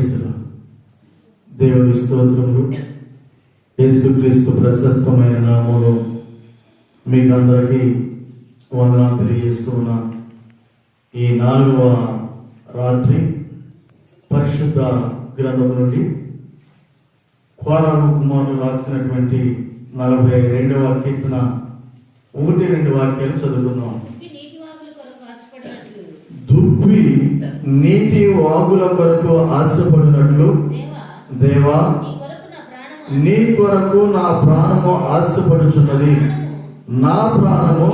ప్రైజ్లా దేవుని స్తోత్రములు. యేసుక్రీస్తు ప్రశస్తమైన నామములో మీకు అందరికీ వందనాలు తెలియజేస్తూ ఉన్నా. ఈ 4వ రాత్రి పరిశుద్ధ గ్రంథం నుండి కోరాహు కుమారులు రాసినటువంటి 42వ కీర్తన 1-2 వాక్యాలు చదువుకుందాం. దుప్పి నీటి వాగుల కొరకు ఆశపడినట్లు దేవా నీ కొరకు నా ప్రాణము ఆశపడుచున్నది. నా ప్రాణము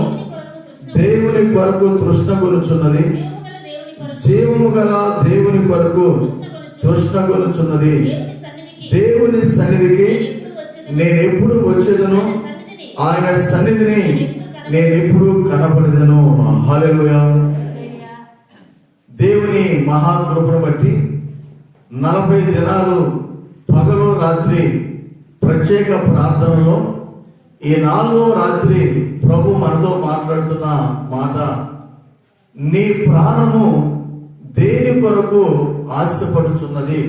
దేవుని కొరకు తృష్ణగొలుచున్నది. జీవము గల దేవుని కొరకు తృష్ణగొలుచున్నది. దేవుని సన్నిధికి నేనెప్పుడు వచ్చేదను, ఆయన సన్నిధిని నేనెప్పుడు కనబడేదను. హల్లెలూయా. దేవుని మహాకృపను బట్టి 40 దినాలు పగలు రాత్రి ప్రత్యేక ప్రార్థనలో ఈ 4వ రాత్రి ప్రభు మనతో మాట్లాడుతున్న మాట, నీ ప్రాణము దేని కొరకు ఆశపడుచున్నది?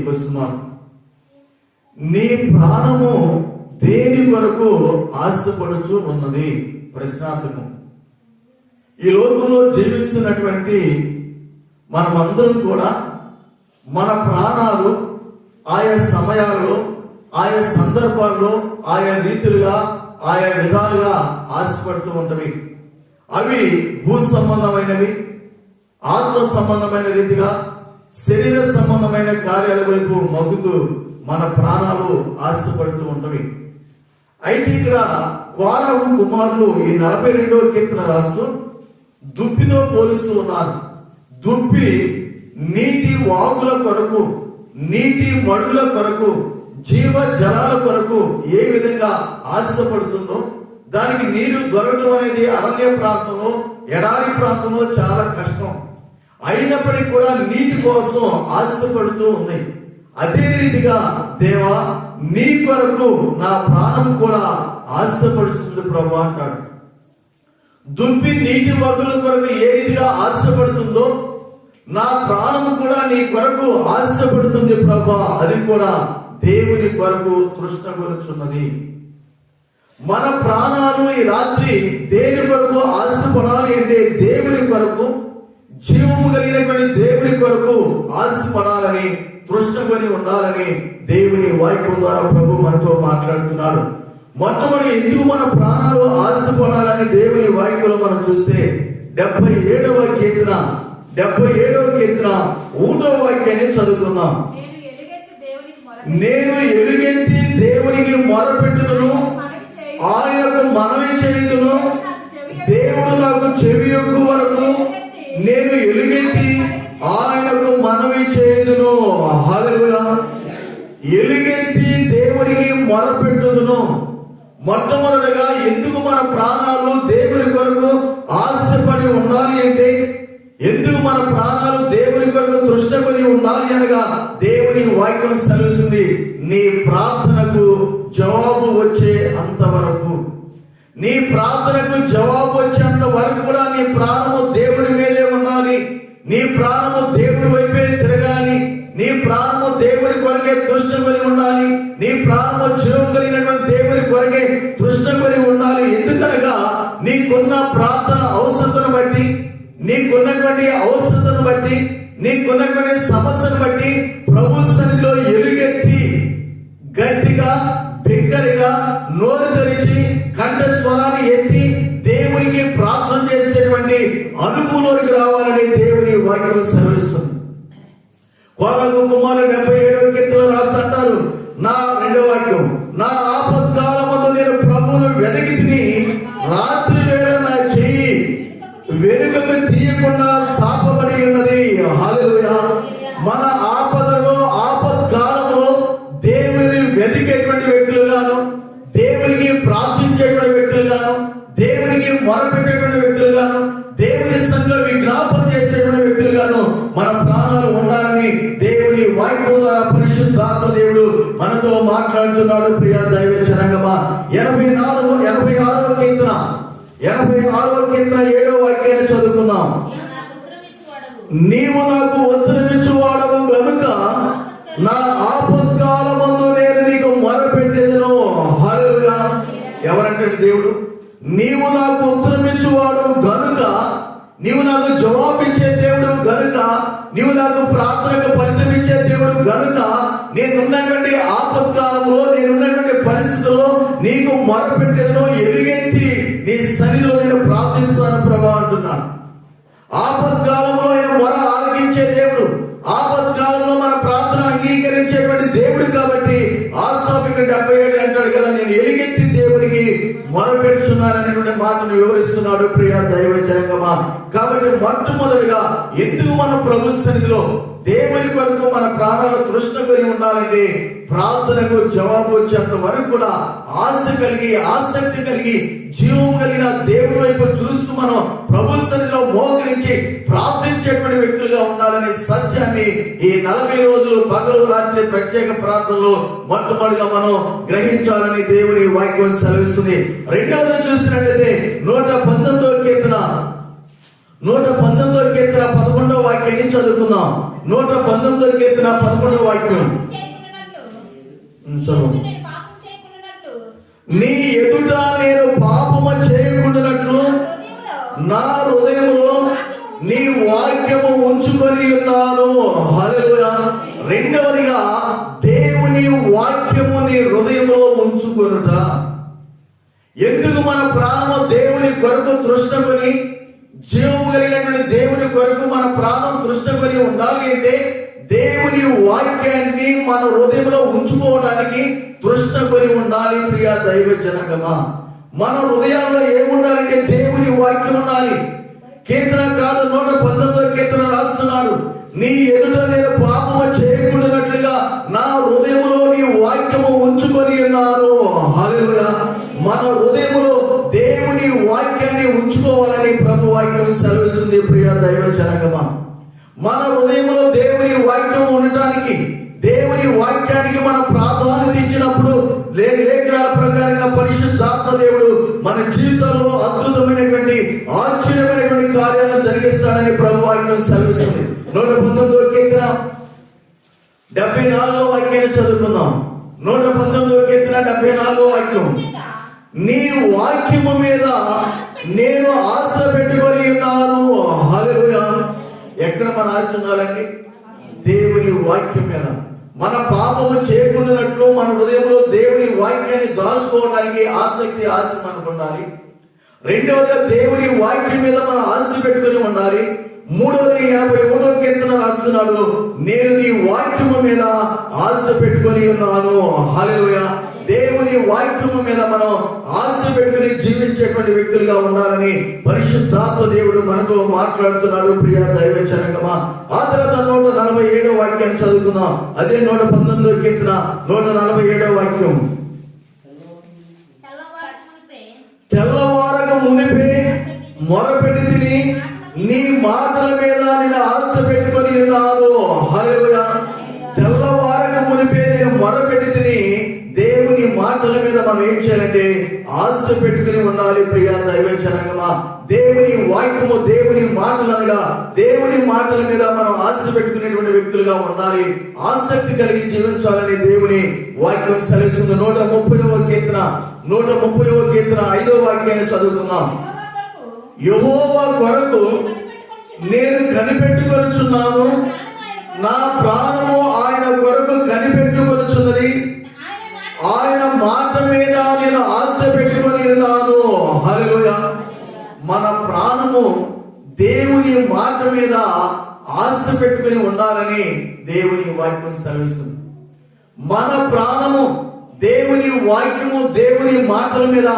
నీ ప్రాణము దేని కొరకు ఆశపడుచు ఉన్నది? ప్రశ్నార్థకం. ఈ లోకంలో జీవిస్తున్నటువంటి మనమందరం కూడా మన ప్రాణాలు ఆయా సమయాలలో, ఆయా సందర్భాల్లో, ఆయా రీతిలుగా, ఆయా విధాలుగా ఆశపడుతూ ఉంటవి. అవి భూ సంబంధమైనవి, ఆత్మ సంబంధమైన రీతిగా, శరీర సంబంధమైన కార్యాల వైపు మగ్గుతూ మన ప్రాణాలు ఆశపడుతూ ఉంటవి. అయితే ఇక్కడ కోరాహు కుమారులు ఈ 42వ కీర్తన రాస్తూ దుప్పితో పోలుస్తూ ఉన్నారు. దుప్పి నీటి వాగుల కొరకు, నీటి మడుగుల కొరకు, జీవ జలాల కొరకు ఏ విధంగా ఆశపడుతుందో, దానికి నీరు దొరకడం అనేది అరణ్య ప్రాంతంలో, ఎడారి ప్రాంతంలో చాలా కష్టం. అయినప్పటికీ కూడా నీటి కోసం ఆశపడుతూ ఉన్నాయి. అదే రీతిగా దేవా నీ కొరకు నా ప్రాణం కూడా ఆశపడుతుంది ప్రభు అంటాడు. దుప్పి నీటి వాగుల కొరకు ఏ రీతిగా ఆశపడుతుందో, నా ప్రాణము కూడా నీ కొరకు ఆశపడుతుంది ప్రభా. అది కూడా దేవుని కొరకు తృష్ణగొలుచున్నది. మన ప్రాణాలు ఈ రాత్రి దేని కొరకు ఆశపడాలి అంటే దేవుని కొరకు, జీవము కలిగినటువంటి దేవుని కొరకు ఆశపడాలని, తృష్ణకొని ఉండాలని దేవుని వాక్యం ద్వారా ప్రభు మనతో మాట్లాడుతున్నాడు. మొట్టమొదటి ఎందుకు మన ప్రాణాలు ఆశపడాలని దేవుని వాక్యంలో మనం చూస్తే 77వ కీర్తన 1వ వాక్యాన్ని చదువుతున్నాం. నేను ఎలుగెత్తి దేవునికి మొరపెట్టుదును, ఆయనకు మనవి చేయుదును. దేవుడు నాకు చెవి యొగ్గు వరకు నేను ఎలుగెత్తి ఆయనకు మనవి చేయుదును. హల్లెలూయా. ఎలుగెత్తి దేవునికి మొరపెట్టుదును. మొట్టమొదటిగా ఎందుకు మన ప్రాణాలు దేవుని కొరకు ఆశపడి ఉండాలి అంటే, ఎందుకు మన ప్రాణాలు దేవుని కొరకు తృష్ణకొని ఉండాలి అనగా దేవుని వాక్యం సెలవిస్తుంది, నీ ప్రార్థనకు జవాబు వచ్చే అంతవరకు. నీ ప్రార్థనకు జవాబు వచ్చేంత వరకు కూడా నీ ప్రాణము దేవుని మీదే ఉండాలి. నీ ప్రాణము దేవుని వైపే తిరగాలి. నీ ప్రాణము దేవుని కొరకే తృష్ణకొని ఉండాలి. నీ ప్రాణము జీవం కలిగినటువంటి దేవుని కొరకే తృష్ణకొని ఉండాలి. ఎందుకనగా నీకున్న ప్రార్థన అవసరతను బట్టి, నీకున్నటువంటి అవసరతను బట్టి, నీకున్నటువంటి సమస్యను బట్టి ప్రభు సన్నిధిలో ఎలుగెత్తి గట్టిగా, బిగ్గరగా, నోరు తెరిచి, కంఠస్వరాన్ని ఎత్తి దేవునికి ప్రార్థన చేసేటువంటి అనుభవంలోకి రావాలని దేవుని వాక్యం సెలవిస్తుంది. కోరాహు కుమారులు 77వ కీర్తనలో రాస్తాంటారు, నా 2వ వాక్యం, నా ఆపత్కాలమందు నేను ప్రభువును వెదకి తిని, రాత్రి వేళ నా చెయ్యి వెనుకకు తీయకుండా శాపబడి ఉన్నది. హల్లెలూయా. మన ఆపదలో, ఆపత్కాలంలో దేవుని వెతికేటువంటి వ్యక్తులుగాను, దేవునికి ప్రార్థించేటువంటి వ్యక్తులుగాను, దేవునికి మొరపెట్టేటువంటి వ్యక్తులుగాను, దేవుని సంఘంలో విజ్ఞాపన చేసేటువంటి వ్యక్తులుగాను మన ప్రాణాలు ఉండాలని దేవుని వాక్యం ద్వారా పరిశుద్ధాత్మ దేవుడు మనతో మాట్లాడుతున్నాడు. ప్రియ దైవ జనాంగమా, 86వ కీర్తన 7వ వాక్యాన్ని చదువుకుందాం. నీవు నాకు ఉత్తరమిచ్చువాడవు గనుక నా దేవుడు, నీవు నాకు ఉత్తరమిచ్చువాడు గనుక, నీవు నాకు జవాబిచ్చే దేవుడు గనుక, నీవు నాకు ప్రార్థనకు ఫలితమిచ్చే దేవుడు గనుక, నేనున్నటువంటి ఆపత్కాలంలో, నేనున్నటువంటి పరిస్థితుల్లో నీకు మొరపెట్టేదను, ఎలుగెత్తి నీ సన్నిధిలో నేను ప్రార్థిస్తాను ప్రభా అంటున్నాను. ఆపత్కాలంలో ఆయన మొర ఆలకించే దేవుడు, ఆపత్కాలంలో మన ప్రార్థన అంగీకరించేటువంటి దేవుడు కాబట్టి ఆసాపు 77 అంటాడు కదా, నేను ఎలుగెత్తి దేవునికి మొరపెట్టుచున్నాననేటువంటి మాటను వివరిస్తున్నాడు ప్రియ దైవ జనగమా. కాబట్టి మొట్టమొదటిగా ఎందుకు మన ప్రభు సన్నిధిలో దేవుని కొరకు మన ప్రాణాలు తృష్ణ కొని ఉండాలంటే, ప్రార్థనకు జవాబు వచ్చేంత వరకు కూడా ఆశ కలిగి, ఆసక్తి కలిగి, జీవం కలిగిన దేవుని వైపు చూస్తూ మనం ప్రభు సన్నిధిలో మోకరించి ప్రార్థించేటువంటి వ్యక్తులుగా ఉండాలనే సత్యాన్ని ఈ 40 రోజులు పగలు రాత్రి ప్రత్యేక ప్రార్థనలో మొట్టమొదటిగా మనం గ్రహించాలని దేవుని వాక్యం సెలవిస్తుంది. రెండవది చూసినట్లయితే 119వ కీర్తన 11వ వాక్యాన్ని చదువుకుందాం. 119వ కీర్తన 11వ వాక్యం చదువు. నీ ఎదుట నేను పాపము చేయకుండానట్లు నా హృదయములో నీ వాక్యము ఉంచుకొని ఉన్నాను. హల్లెలూయా. రెండవదిగా దేవుని వాక్యము నీ హృదయంలో ఉంచుకొనుట. ఎందుకు మన ప్రాణము దేవుని కొరకు తృష్ణకొని, జీవం కలిగినటువంటి దేవుని కొరకు మన ప్రాణం తృష్ణకొని ఉండాలి అంటే, దేవుని వాక్యాన్ని మన హృదయంలో ఉంచుకోవడానికి తృష్ణకొని ఉండాలి ప్రియ దైవ జనగమా. మన హృదయాల్లో ఏముండాలంటే దేవుని వాక్యం ఉండాలి. కీర్తనకారుడు 119వ కీర్తన రాస్తున్నాడు, నీ ఎదుట నేను పాపము చేయకుండానట్లుగా నా హృదయములో నీ వాక్యము ఉంచుకొని ఉన్నాను. హల్లెలూయా. మన హృదయములో దేవుని వాక్యాన్ని ఉంచుకోవాలని ప్రభు వాక్యం సెలవిస్తుంది ప్రియ దైవ జనగమా. మన హృదయంలో దేవుని వాక్యం ఉండటానికి, దేవుని వాక్యానికి మన ప్రాధాన్యత ఇచ్చినప్పుడు లేఖనాల ప్రకారంగా పరిశుద్ధాత్మ దేవుడు మన జీవితంలో అద్భుతమైనటువంటి, ఆశ్చర్యమైనటువంటి కార్యాలను జరిగిస్తాడని ప్రభు వాక్యం సెలవిస్తుంది. 119వ కీర్తన 74వ వాక్యాన్ని చదువుకుందాం. 119వ కీర్తన 74వ వాక్యం. నీ వాక్యము మీద నేను ఆశ పెట్టుకొని ఉన్నాను. హల్లెలూయా. ఎక్కడ మన ఆశ ఉండాలండి? దేవుని వాక్యం మీద. మన పాపము చేయకుండానట్లు మన హృదయంలో దేవుని వాక్యాన్ని దాచుకోవడానికి ఆసక్తి, ఆశ మనకు ఉండాలి. రెండవదిగా దేవుని వాక్యం మీద మనం ఆశ పెట్టుకుని ఉండాలి. మూడవది 81వ కీర్తన రాస్తున్నాడు, నేను నీ వాక్యము మీద ఆశ పెట్టుకొని ఉన్నాను. హల్లెలూయా. దేవుని వాక్యము మీద మనం ఆశ పెట్టుకుని జీవించేటువంటి వ్యక్తులుగా ఉండాలని పరిశుద్ధాత్మ దేవుడు మనతో మాట్లాడుతున్నాడు ప్రియ దైవ జనగమా. ఆ తర్వాత 147వ వాక్యాన్ని చదువుకుందాం. అదే 119వ కీర్తన 147వ వాక్యం. తెల్లవారక మునిపే మొరపెట్టి తిని నీ మాటల మీద నేను ఆశ పెట్టుకొని ఉన్నాను. హల్లెలూయా. తెల్లవారక మునిపే నేను మొరపెట్టి తిని, దేవుని మాటల మీద మనం ఏం చేయాలంటే ఆశ పెట్టుకుని ఉండాలి ప్రియ దైవ జనగమా. దేవుని వాక్యము, దేవుని మాటలు అనగా దేవుని మాటల మీద మనం ఆశ పెట్టుకునేటువంటి వ్యక్తులుగా ఉండాలి. ఆసక్తి కలిగి జీవించాలని దేవుని వాక్యం సెలవిస్తుంది. 130వ కీర్తన 5వ వాక్యాన్ని చదువుకుందాం. యెహోవా కొరకు నేను కనిపెట్టుకొనుచున్నాను, నా ప్రాణము ఆయన కొరకు కనిపెట్టుకొనుచున్నది, ఆయన మాట మీద నేను ఆశ పెట్టుకొని ఉన్నాను. హల్లెలూయా. మన ప్రాణము దేవుని మాట మీద ఆశ పెట్టుకుని ఉండాలని దేవుని వాక్యం సెలవిస్తుంది. మన ప్రాణము దేవుని వాక్యము, దేవుని మాటల మీద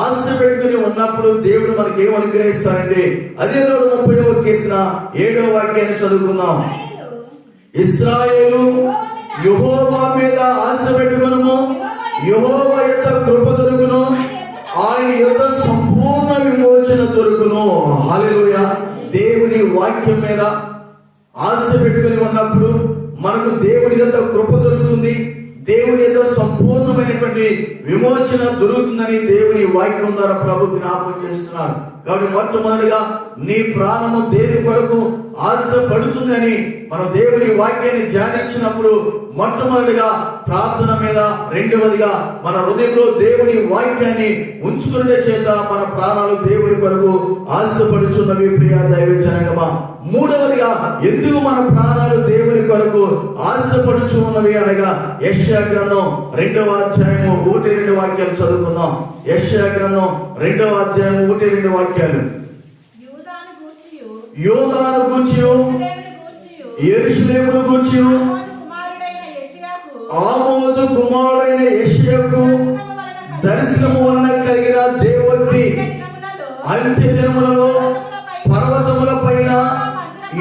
ఆశ పెట్టుకుని ఉన్నప్పుడు దేవుడు మనకి ఏం అనుగ్రహిస్తాడండి? అదే 130వ కీర్తన 7వ వాక్యాన్ని చదువుకుందాం. ఇశ్రాయేలు యెహోవా మీద ఆశ పెట్టుకొనుము, యెహోవా యొక్క కృప దొరుకును, ఆయన యొక్క సంపూర్ణ విమోచన దొరుకును. హల్లెలూయా. దేవుని వాక్యం మీద ఆశ పెట్టుకుని ఉన్నప్పుడు మనకు దేవుని యొక్క కృప దొరుకుతుంది, దేవుని యొక్క సంపూర్ణమైనటువంటి విమోచన దొరుకుతుందని దేవుని వాక్యం ద్వారా ప్రభు జ్ఞాపకం చేస్తున్నారు. కాబట్టి మొట్టమొదటిగా నీ ప్రాణము దేని కొరకు ఆశపడుతుందని మనం దేవుని వాక్యాన్ని ధ్యానించినప్పుడు మొట్టమొదటిగా ప్రార్థన మీద, రెండవదిగా మన హృదయంలో దేవుని వాక్యాన్ని ఉంచుకునే చేత మన ప్రాణాలు దేవుని కొరకు ఆశపడుచున్నవి ప్రియ దైవ జనగమా. మూడవదిగా ఎందుకు మన ప్రాణాలు దేవుని కొరకు ఆశపడుచు ఉన్నవి అనగా యెషయా గ్రంథం 2వ అధ్యాయము 1-2 వాక్యాలు చదువుకుందాం. యెషయా గ్రంథం 2వ అధ్యాయం 1-2 వాక్యాలు. యోదాను గూర్చియు యెరూషలేమును గూర్చియు ఆమోజు కుమారుడైన యెషయాకు దర్శనము వలన కలిగిన దేవోక్తి అంత్య దినములలో పర్వతముల పైన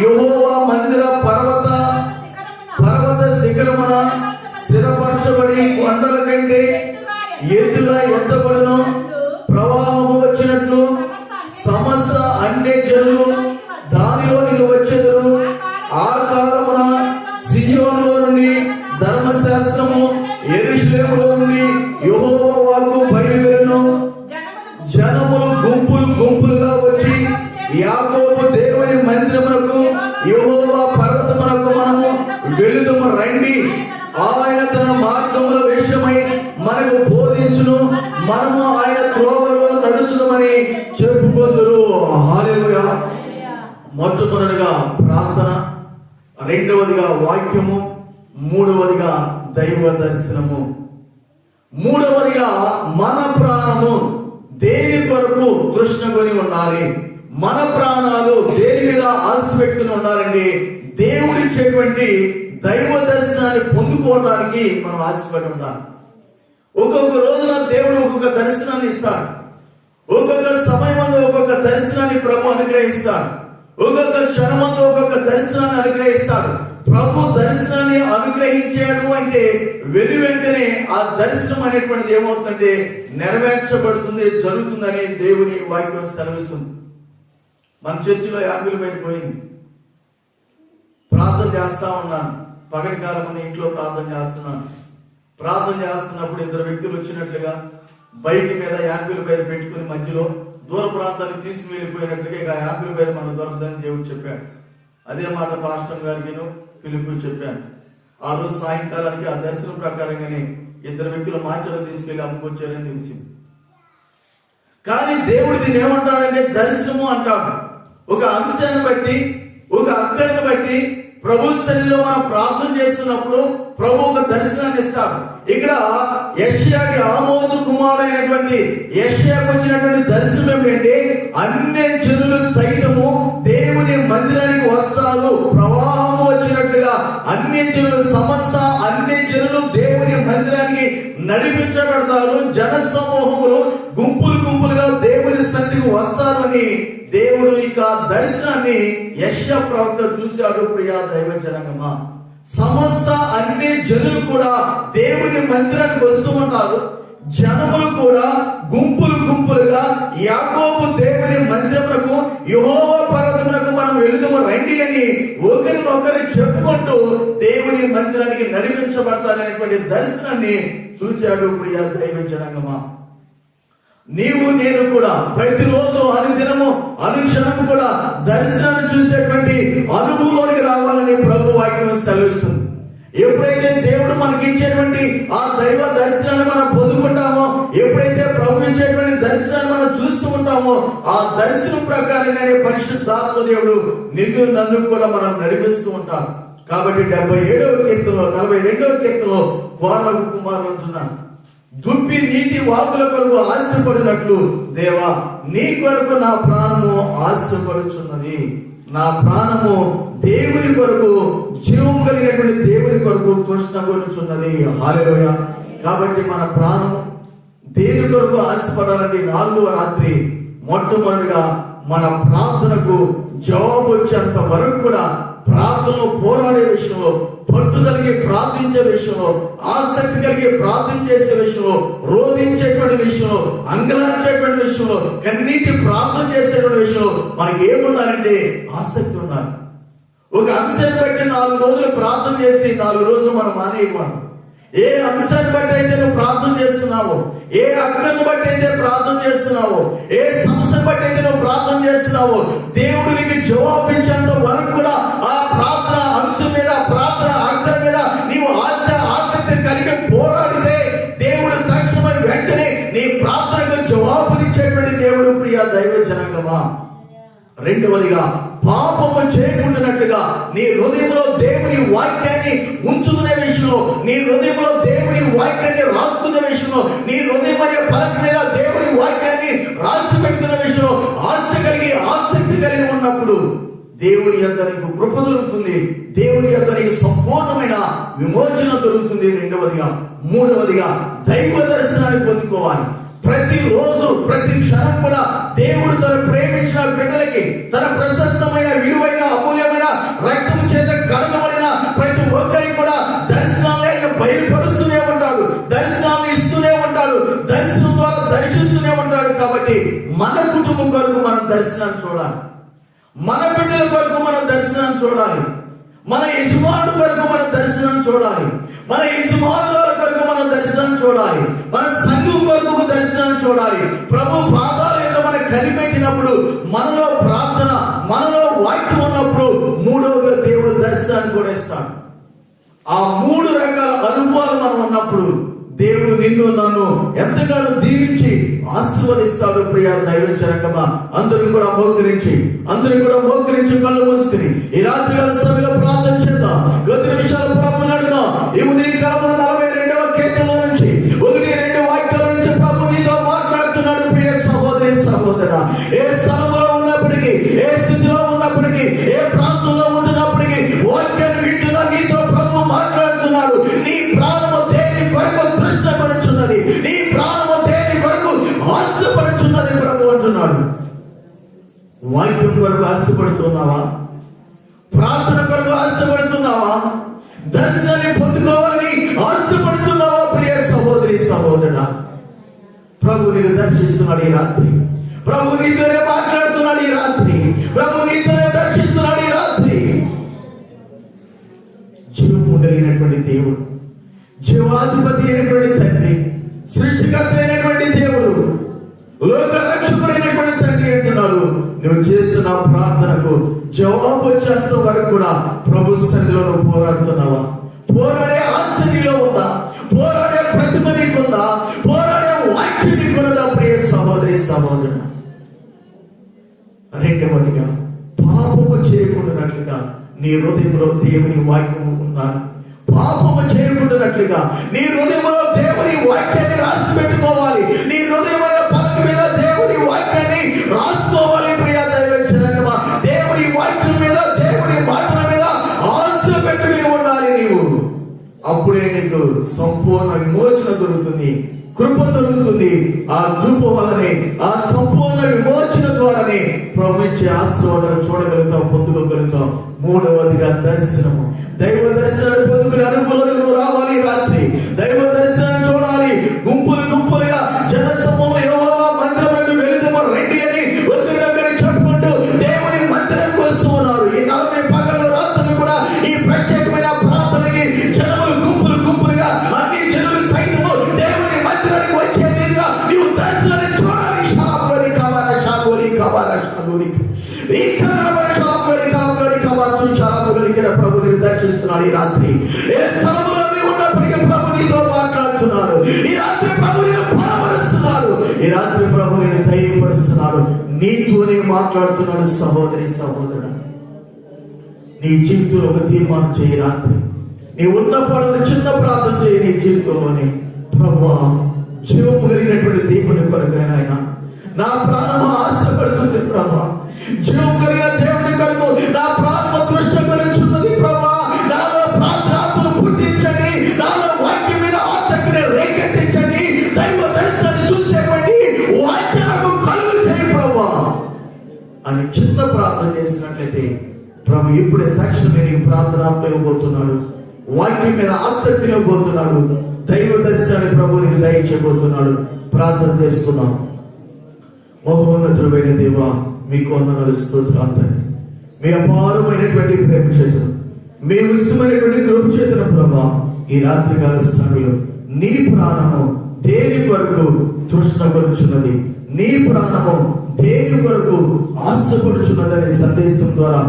యెహోవా మందిర పర్వత శిఖరమున స్థిరపరచబడి కొండల కంటే ఎత్తుగా ఎత్తబడును. ప్రవాహము వచ్చినట్లు సమస్త అన్య జనులు దానిలోనికి వచ్చెదరు. ఆ కాలమున సియోనులో నుండి ధర్మశాస్త్రము, యెరూషలేములో నుండి యెహోవా వాక్కు బయలువెరును. జనములు గుంపులు గుంపులుగా వచ్చి యాకోబు దేవుని మందిరమునకు, యెహోవా పర్వతమునకు మనము వెళుదుము రండి. ఆయన తన మార్గముల విషయమై మనకు బోధించును, మనము ఆయన త్రోవలో నడుచుదమని చెప్పుకొందురు. హల్లెలూయా. మొట్టమొదటిగా ప్రార్థన, రెండవదిగా వాక్యము, మూడవదిగా దైవ దర్శనము. మూడవదిగా మన ప్రాణము దేని కొరకు తృష్ణ కొని ఉండాలి. మన ప్రాణాలు దేని మీద ఆశ పెట్టుకుని ఉండాలండి? దేవుడిచ్చేటువంటి దైవ దర్శనాన్ని పొందుకోవడానికి మనం ఆశపడి ఉండాలి. ఒక్కొక్క రోజున దేవుడు ఒక్కొక్క దర్శనాన్ని ఇస్తాడు. ఒక్కొక్క సమయం ఒక్కొక్క దర్శనాన్ని ప్రభు అనుగ్రహిస్తాడు. ఒక్కొక్క క్షణమంతో ఒక్కొక్క దర్శనాన్ని అనుగ్రహిస్తాడు. ప్రభు దర్శనాన్ని అనుగ్రహించాడు అంటే వెంటనే ఆ దర్శనం అనేటువంటిది ఏమవుతుందంటే నెరవేర్చబడుతుంది, జరుగుతుందని దేవుని వాక్యం సెలవిస్తుంది. మన చర్చిలో యాభై పోయింది. ప్రార్థన చేస్తా ఉన్నాను. పగటి కాలం మంది ఇంట్లో ప్రార్థన చేస్తున్నాను. ప్రార్థన చేస్తున్నప్పుడు ఇద్దరు వ్యక్తులు వచ్చినట్లుగా బైక్ మీద 50 రూపాయలు పెట్టుకుని మధ్యలో దూర ప్రాంతానికి తీసుకుని వెళ్ళిపోయినట్లుగా ఇక 50 రూపాయలు మనం దొరకదని దేవుడు చెప్పాడు. అదే మాట పాస్టర్ గారికి పిలుపు చెప్పాను. ఆ రోజు సాయంకాలానికి ఆ దర్శనం ప్రకారంగానే ఇద్దరు వ్యక్తులు మాచలో తీసుకెళ్లి అమ్ముకొచ్చారని తెలిసింది. కానీ దేవుడు దీన్ని ఏమంటాడంటే దర్శనము అంటాడు. ఒక అంశాన్ని బట్టి, ఒక అక్కర్ని బట్టి ప్రభు సన్నిధిలో మనం ప్రార్థన చేస్తున్నప్పుడు ప్రభు ఒక దర్శనాన్ని ఇస్తాడు. ఇక్కడ యెషయాకి, ఆమోజు కుమారుడైనటువంటి యెషయాకు వచ్చినటువంటి దర్శనం ఏమిటంటే అన్య జనులు సైతము దేవుని మందిరానికి వస్తారు. ప్రవాహము వచ్చినట్టుగా అన్య జనులు, సమస్త అన్య జనులు దేవుని మందిరానికి నడిపించబడతారు. జన సమూహములు గుంపులు గుంపులుగా దేవుని సన్నిధికి వస్తారు అని దేవుడు ఇక దర్శనాన్ని యెషయా ప్రవక్త చూశాడు. ప్రియా దైవ జనగమా, సమస్త అన్ని జనులు కూడా దేవుని మందిరానికి వస్తూ ఉంటారు. జనములు కూడా గుంపులు గుంపులుగా యాకోబు దేవుని మందిరమునకు, యెహోవా పర్వతమునకు మనం వెళుదుము రండి అని ఒకరినొకరు చెప్పుకుంటూ దేవుని మందిరానికి నడిపించబడతారనేటువంటి దర్శనాన్ని చూశాడు. ప్రియా దైవ జనాంగమా, నీవు నేను కూడా ప్రతిరోజు, అనుదినము, అనుక్షణము కూడా దర్శనాన్ని చూసేటువంటి అనుభవంలోనికి రావాలని ప్రభు వాక్యం సెలవిస్తుంది. ఎప్పుడైతే దేవుడు మనకి ఇచ్చేటువంటి ఆ దైవ దర్శనాన్ని మనం పొందుకుంటామో, ఎప్పుడైతే ప్రభు ఇచ్చేటువంటి దర్శనాన్ని మనం చూస్తూ ఉంటామో, ఆ దర్శనం ప్రకారంగానే పరిశుద్ధాత్మ దేవుడు నిన్ను నన్ను కూడా మనం నడిపిస్తూ ఉంటాం. కాబట్టి 77వ కీర్తనలో 42వ కీర్తనలో కోరలకు కుమారులు అంటున్నాను, దుప్పి నీటి వాగుల కొరకు ఆశపడినట్లు దేవా నీ కొరకు నా ప్రాణము ఆశపడుచున్నది. నా ప్రాణము దేవుని కొరకు, జీవము కలిగినటువంటి దేవుని కొరకు తృష్ణపడుచున్నది. హల్లెలూయా. కాబట్టి మన ప్రాణము దేని కొరకు ఆశపడాలంటే 4వ రాత్రి మొట్టమొదటిగా మన ప్రార్థనకు జవాబు వచ్చేంత వరకు కూడా ప్రార్థనలో పోరాడే విషయంలో, పట్టుదలకి ప్రార్థించే విషయంలో, ఆసక్తి కలిగి ప్రార్థన చేసే విషయంలో, రోధించేటువంటి విషయంలో, అంగలార్చేటువంటి విషయంలో, కన్నీటి ప్రార్థన చేసేటువంటి విషయంలో మనకి ఏముండాలంటే ఆసక్తి ఉండాలి. ఒక అంశాన్ని బట్టి 4 రోజులు ప్రార్థన చేసి 4 రోజులు మనం మానేయకూడదు. ఏ అంశాన్ని బట్టి అయితే నువ్వు ప్రార్థన చేస్తున్నావో, ఏ అక్కను బట్టి అయితే ప్రార్థన చేస్తున్నావో, ఏ సమస్యను బట్టి అయితే నువ్వు ప్రార్థన చేస్తున్నావో, దేవుడు నీకు జవాబించేంత వరకు కూడా ఆ ప్రార్థన అంశం మీద, ప్రార్థన అక్కర మీద నీవు ఆసక్తి కలిగి పోరాడితే దేవుడు తక్షణమై వెంటనే నీ ప్రార్థనకు జవాబునిచ్చేటువంటి దేవుడు. ప్రియ దైవ జనాంగమా, రెండవదిగా పాపము చేయకుండానట్లుగా నీ హృదయంలో దేవుని వాక్యాన్ని ఉంచుకునే విషయంలో, నీ హృదయంలో దేవుని వాక్యాన్ని రాసుకునే విషయంలో, నీ హృదయం అనే పలక మీద దేవుని వాక్యాన్ని రాసి పెట్టుకునే విషయంలో ఆసక్తి కలిగి ఉన్నప్పుడు దేవుని యొద్ద నీకు కృప దొరుకుతుంది, దేవుని యొద్ద నీకు సంపూర్ణమైన విమోచన దొరుకుతుంది. రెండవదిగా, మూడవదిగా దైవ దర్శనాన్ని పొందుకోవాలి. ప్రతిరోజు ప్రతి క్షణం కూడా దేవుడు తన ప్రేమించిన బిడ్డలకి, తన ప్రశస్తమైన విలువైన అమూల్యమైన రక్తం చేత కడగబడిన ప్రతి ఒక్కరికి కూడా దర్శనాన్ని ఆయన బయలుపరుస్తూనే ఉంటాడు, దర్శనాన్ని ఇస్తూనే ఉంటాడు, దర్శనం ద్వారా దర్శిస్తూనే ఉంటాడు. కాబట్టి మన కుటుంబం కొరకు మనం దర్శనాన్ని చూడాలి, మన బిడ్డల కొరకు మనం దర్శనాన్ని చూడాలి, మన యజమానుల కొరకు మనం దర్శనాన్ని చూడాలి, మన యజమానుల కొరకు మనం దర్శనాన్ని చూడాలి, మన సంఘం కొరకు దర్శనాన్ని చూడాలి. ప్రభు పాదాల మీద మనం కనిపెట్టినప్పుడు, మనలో ప్రార్థన, మనలో వాక్యం ఉన్నప్పుడు మూడవగా దేవుడు దర్శనాన్ని కూడా ఇస్తాడు. ఆ మూడు రకాల అనుభవాలు మనం ఉన్నప్పుడు దేవుడు నిన్ను నన్ను ఎంతగానో దీవించి ఆశీర్వదిస్తాడు. ప్రియ దైవ జనాంగమా, అందరూ కూడా మోకరించి కళ్ళు మూసుకుని ఈ రాత్రి కాల సభలో ప్రార్థన చేద్దాం. కొద్ది నిమిషాలు ప్రభువుని అడుగుదాం. ఈ ఉదయకాలం 42వ కీర్తనలో నుంచి 1-2 వాక్యాల నుంచి ప్రభు నీతో మాట్లాడుతున్నాడు. ప్రియ సహోదరి సహోదరా, ఏ స్థలంలో ఉన్నప్పటికీ, ఏ స్థితిలో ఉన్నప్పటికీ, ఏ ప్రాంతంలో ఉంటున్నప్పటికీ వాక్యాన్ని వింటున్నా నీతో ప్రభు మాట్లాడుతున్నాడు. నీ ప్రాణము దేని కొరకు తృష్ణపడుచున్నది, నీ ప్రాణము దేని కొరకు ఆశపడుచున్నది ప్రభు అంటున్నాడు. వాక్యం కొరకు ఆశపడుతున్నావా? ప్రార్థన కొరకు ఆశపడుతున్నావా? దర్శనాన్ని పొందుకోవాలని ఆశపడుతున్నావా? ప్రియ సహోదరి సహోదరుడా, ప్రభు నిన్ను దర్శిస్తున్నాడు ఈ రాత్రి. ప్రభు నీతోనే మాట్లాడుతున్నాడు ఈ రాత్రి. ప్రభు నీతోనే దర్శిస్తున్నాడు ఈ రాత్రి. జీవము కలిగినటువంటి దేవుడు, జీవాధిపతి అయినటువంటి తండ్రి, సృష్టికర్త అయినటువంటి దేవుడు, లోక రక్షకుడైనటువంటి తండ్రి అంటున్నాడు, నువ్వు చేస్తున్న ప్రార్థనకు జవాబు వచ్చేంత వరకు కూడా ప్రభు సన్నిధిలో నువ్వు పోరాడుతున్నావా? పోరాడే ఆశ నీలో ఉందా? పోరాడే ప్రతిమ నీకుందా? పోరాడే వాక్యం నీకున్నదా? ప్రియ సహోదరి సహోదరుడు, రెండవదిగా పాపము చేయకుండానట్లుగా నీ హృదయంలో దేవుని వాక్యం ఉన్నాను. పాపము చేయకుండానట్లుగా నీ హృదయంలో దేవుని వాక్యాన్ని రాసి పెట్టుకోవాలి. నీ హృదయమైన పలక మీద దేవుని వాక్యాన్ని రాసుకోవాలి. ప్రియ దైవ జనాంగమా, దేవుని వాక్యం మీద, దేవుని మాటల మీద ఆశ పెట్టుకుని ఉండాలి నీవు. అప్పుడే నీకు సంపూర్ణ విమోచన దొరుకుతుంది, కృప దొరుకుతుంది. ఆ కృప వలనే, ఆ సంపూర్ణ విమోచన ద్వారానే ప్రభు ఇచ్చే ఆశీర్వాదాలు చూడగలుగుతాం, పొందుకోగలుగుతాం. మూడవదిగా దర్శనము. దైవ దర్శనాన్ని పొందుకునే అనుభవంలో నువ్వు రావాలి. రాత్రి దైవ దర్శనాన్ని చూడాలి. గుంపులుగా జన సమూహం యెహోవా మందిరమునకు వెళుదాము రండి అని ఒకరినొకరు చెప్పుకుంటూ దేవుని మందిరానికి వస్తూ ఉన్నారు. ఈ 40 పగలు రాత్రులు కూడా ఈ ప్రత్యేకమైన ప్రార్థనకి జనములు గుంపులుగా, అన్ని జనులు సైతము దేవుని మందిరానికి వచ్చే రీతిగా నీవు దర్శనాన్ని చూడాలి. ప్రభుని దర్శిస్తున్నాడు ఈ రాత్రి. ఏ స్థలంలో ఉన్నప్పటికీ ప్రభు నీతో మాట్లాడుతున్నాడు. ఈ రాత్రి ప్రభు నిన్ను బలపరుస్తున్నాడు. ఈ రాత్రి ప్రభు నిన్ను ధైర్యపరుస్తున్నాడు. నీతోనే మాట్లాడుతున్నాడు. సహోదరి సహోదరుడు, నీ జీవితంలో ఒక తీర్మానం చేయి. రాత్రి నీ ఉన్నప్పుడు చిన్న ప్రార్థన చేయి. నీ జీవితంలోనే ప్రభువా, జీవము కలిగినటువంటి దేవుని కొరకైనా ఆయన నా ప్రాణము ఆశపడుతుంది. ప్రభువా, జీవము కలిగిన దేవుని కొరకు నా ప్రాణము తృష్ణపరుచున్నది. ప్రభువా, నాలో ప్రార్థనాత్మను పుట్టించండి, నాలో వాక్యం మీద ఆసక్తిని రేకెత్తించండి. దైవ దర్శనాన్ని చూసేటువంటి వాక్యము కలుగు చేయి ప్రభువా అని చిన్న ప్రార్థన చేసినట్లయితే ప్రభు ఇప్పుడే తక్షణమే నీకు ప్రార్థనాత్మ ఇవ్వబోతున్నాడు. వాక్యం మీద ఆసక్తిని ఇవ్వబోతున్నాడు. దైవ దర్శనాన్ని ప్రభు నీకు దయచేయబోతున్నాడు. ప్రార్థన చేసుకున్నాం. మహోన్నతుడైన దేవా, మీకు వందనాలు, స్తోత్రాలు తండ్రి. మీ అపారమైనటువంటి ప్రేమ చేతను, మీ ఉచితమైనటువంటి కృప చేతను ప్రభా ఈ రాత్రికాల సమయంలో నీ ప్రాణము దేని కొరకు తృష్ణపరుచున్నది, నీ ప్రాణము దేని కొరకు ఆశపడుచున్నదనే సందేశం ద్వారా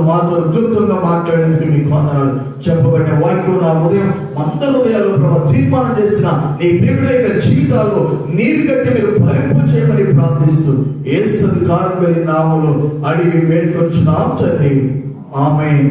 మాతో క్లుప్తంగా మాట్లాడేందుకు మీకు వందనాలు. చెప్పబడిన వాక్యం నా హృదయం అందరి హృదయాలు ప్రభు తీర్మానం చేసిన నీ ప్రియుల యొక్క జీవితాల్లో నీరు కట్టి మీరు ఫలింపు చేయమని ప్రార్థిస్తూ యేసు అధికారం కలిగిన నామములో అడిగి వేడుకొచ్చున్నాం తండ్రి. ఆమేన్.